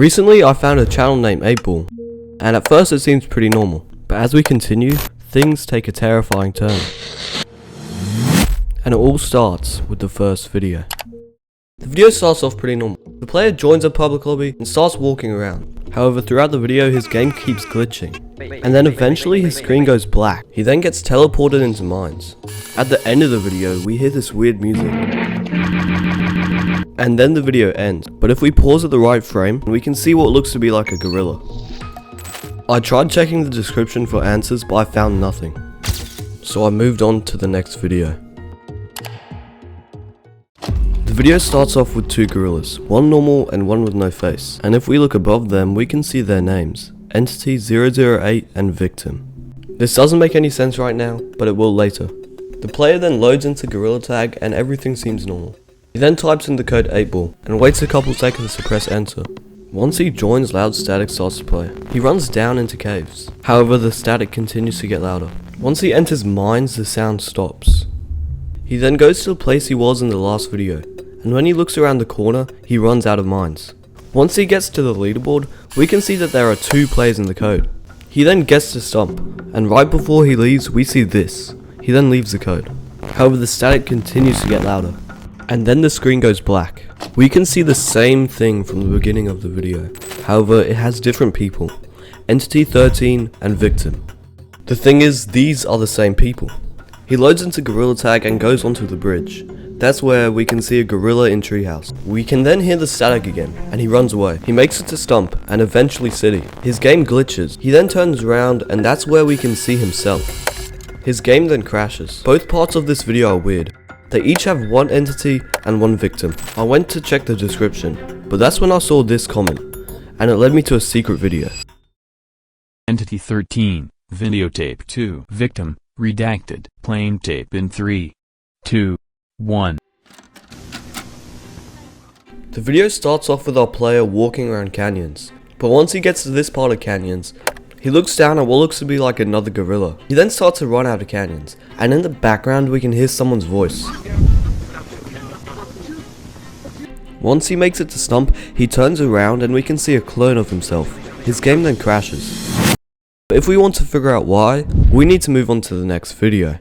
Recently I found a channel named 8ball, and at first it seems pretty normal, but as we continue, things take a terrifying turn. And it all starts with the first video. The video starts off pretty normal. The player joins a public lobby and starts walking around. However, throughout the video his game keeps glitching, and then eventually his screen goes black. He then gets teleported into mines. At the end of the video we hear this weird music, and then the video ends. But if we pause at the right frame, we can see what looks to be like a gorilla. I tried checking the description for answers, but I found nothing, so I moved on to the next video. The video starts off with two gorillas, one normal and one with no face, and if we look above them we can see their names, Entity 008 and Victim. This doesn't make any sense right now, but it will later. The player then loads into Gorilla Tag and everything seems normal. He then types in the code 8ball and waits a couple seconds to press enter. Once he joins, loud static starts to play. He runs down into caves. However, the static continues to get louder. Once he enters mines, the sound stops. He then goes to the place he was in the last video, and when he looks around the corner, he runs out of mines. Once he gets to the leaderboard, we can see that there are two players in the code. He then gets to Stump, and right before he leaves, we see this. He then leaves the code. However, the static continues to get louder, and then the screen goes black. We can see the same thing from the beginning of the video. However, it has different people, Entity 13 and Victim. The thing is, these are the same people. He loads into Gorilla Tag and goes onto the bridge. That's where we can see a gorilla in treehouse. We can then hear the static again, and he runs away. He makes it to Stump, and eventually City. His game glitches. He then turns around, and that's where we can see himself. His game then crashes. Both parts of this video are weird. They each have one entity and one victim. I went to check the description, but that's when I saw this comment, and it led me to a secret video. Entity 13, videotape 2, victim, redacted, plain tape in 3, 2, 1. The video starts off with our player walking around canyons, but once he gets to this part of canyons, he looks down at what looks to be like another gorilla. He then starts to run out of canyons, and in the background we can hear someone's voice. Once he makes it to Stump, he turns around and we can see a clone of himself. His game then crashes. But if we want to figure out why, we need to move on to the next video.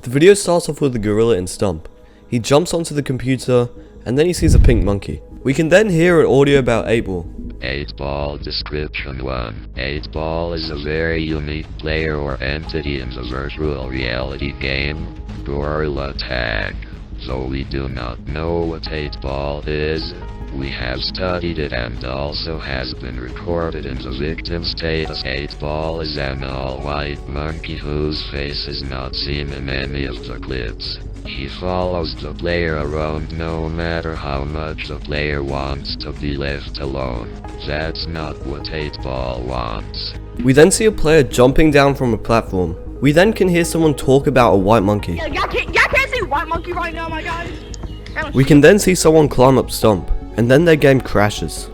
The video starts off with the gorilla in Stump. He jumps onto the computer, and then he sees a pink monkey. We can then hear an audio about 8ball. 8ball description 1. 8ball is a very unique player or entity in the virtual reality game, Gorilla Tag. Though we do not know what 8ball is, we have studied it and also has been recorded in the victim status. 8ball is an all-white monkey whose face is not seen in any of the clips. He follows the player around no matter how much the player wants to be left alone. That's not what 8ball wants. We then see a player jumping down from a platform. We then can hear someone talk about a white monkey. Y'all can't see white monkey right now, my guys. We can then see someone climb up Stump, and then their game crashes.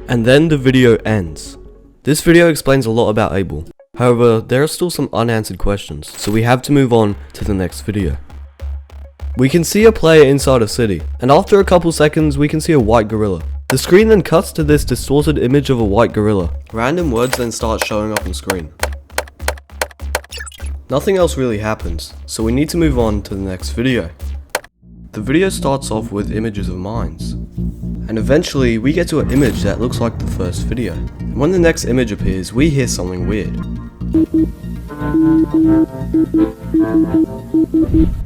And then the video ends. This video explains a lot about 8ball. However, there are still some unanswered questions, so we have to move on to the next video. We can see a player inside a city, and after a couple seconds we can see a white gorilla. The screen then cuts to this distorted image of a white gorilla. Random words then start showing up on screen. Nothing else really happens, so we need to move on to the next video. The video starts off with images of mines, and eventually we get to an image that looks like the first video. And when the next image appears, we hear something weird.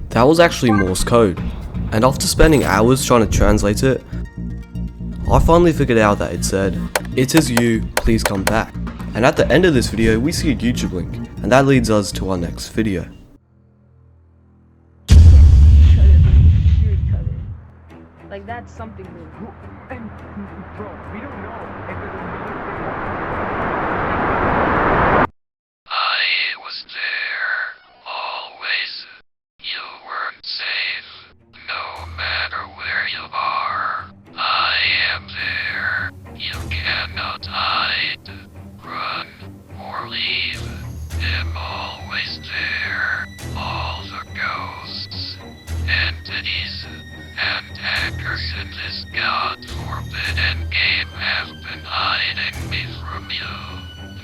That was actually Morse code, and after spending hours trying to translate it, I finally figured out that it said, "It is you, please come back." And at the end of this video we see a YouTube link, and that leads us to our next video. Like that's something new. And bro, we don't know if it I was there, always. You weren't safe, no matter where you are. I am there. You cannot hide, run, or leave. I'm always there. All the ghosts. entities and hackers in this god-forbidden game have been hiding me from you.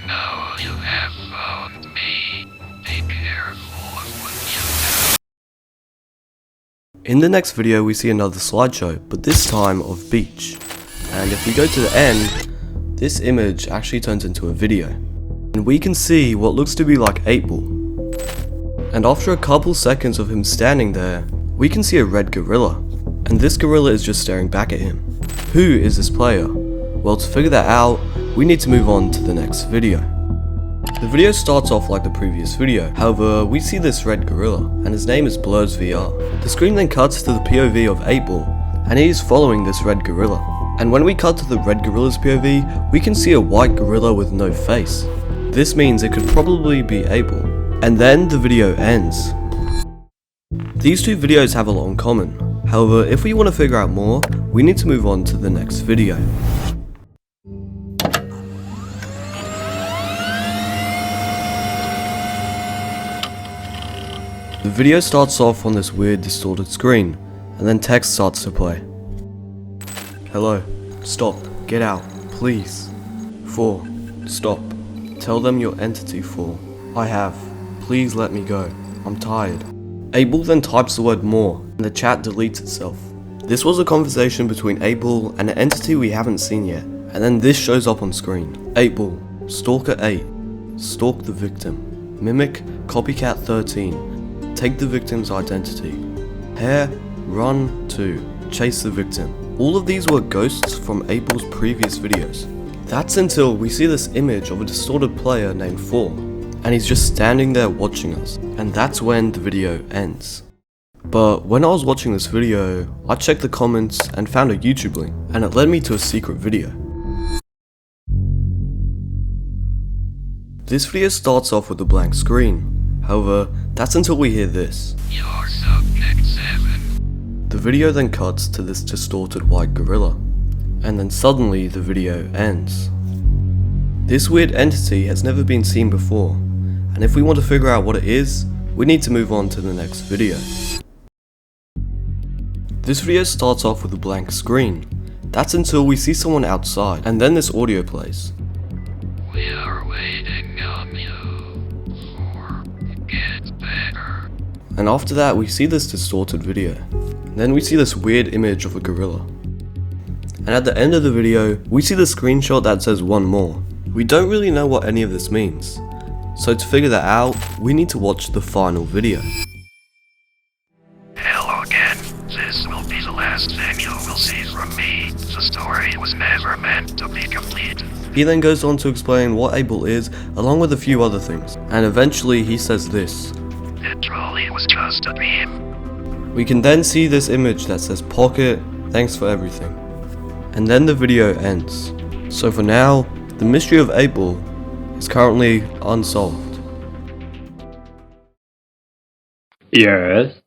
Now you have found me. Be careful of what you do. In the next video we see another slideshow, but this time of beach. And if we go to the end, this image actually turns into a video. And we can see what looks to be like 8-Ball. And after a couple seconds of him standing there, we can see a red gorilla. And this gorilla is just staring back at him. Who is this player? Well, to figure that out, we need to move on to the next video. The video starts off like the previous video, however, we see this red gorilla, and his name is Blur's VR. The screen then cuts to the POV of 8-Ball, and he is following this red gorilla. And when we cut to the red gorilla's POV, we can see a white gorilla with no face. This means it could probably be 8-Ball. And then the video ends. These two videos have a lot in common, however, if we want to figure out more, we need to move on to the next video. The video starts off on this weird distorted screen, and then text starts to play. Hello. Stop. Get out. Please. 4. Stop. Tell them your entity 4. I have. Please let me go. I'm tired. 8-Ball then types the word more, and the chat deletes itself. This was a conversation between 8-Ball and an entity we haven't seen yet, and then this shows up on screen. 8-Ball. Stalker 8. Stalk the victim. Mimic. Copycat 13. Take the victim's identity. Hair. Run 2. Chase the victim. All of these were ghosts from 8-Ball's previous videos. That's until we see this image of a distorted player named 4, and he's just standing there watching us, and that's when the video ends. But when I was watching this video, I checked the comments and found a YouTube link, and it led me to a secret video. This video starts off with a blank screen, however, that's until we hear this. You're subject 7. The video then cuts to this distorted white gorilla, and then suddenly the video ends. This weird entity has never been seen before, and if we want to figure out what it is, we need to move on to the next video. This video starts off with a blank screen. That's until we see someone outside, and then this audio plays. We are waiting on you for it gets better. And after that we see this distorted video. And then we see this weird image of a gorilla. And at the end of the video, we see the screenshot that says 1 more. We don't really know what any of this means. So to figure that out, we need to watch the final video. Hello again. This will be the last thing you will see from me. The story was never meant to be complete. He then goes on to explain what 8-Ball is, along with a few other things. And eventually he says this. It truly was just a dream. We can then see this image that says Pocket, thanks for everything. And then the video ends. So for now, the mystery of 8-Ball is currently unsolved. Yes.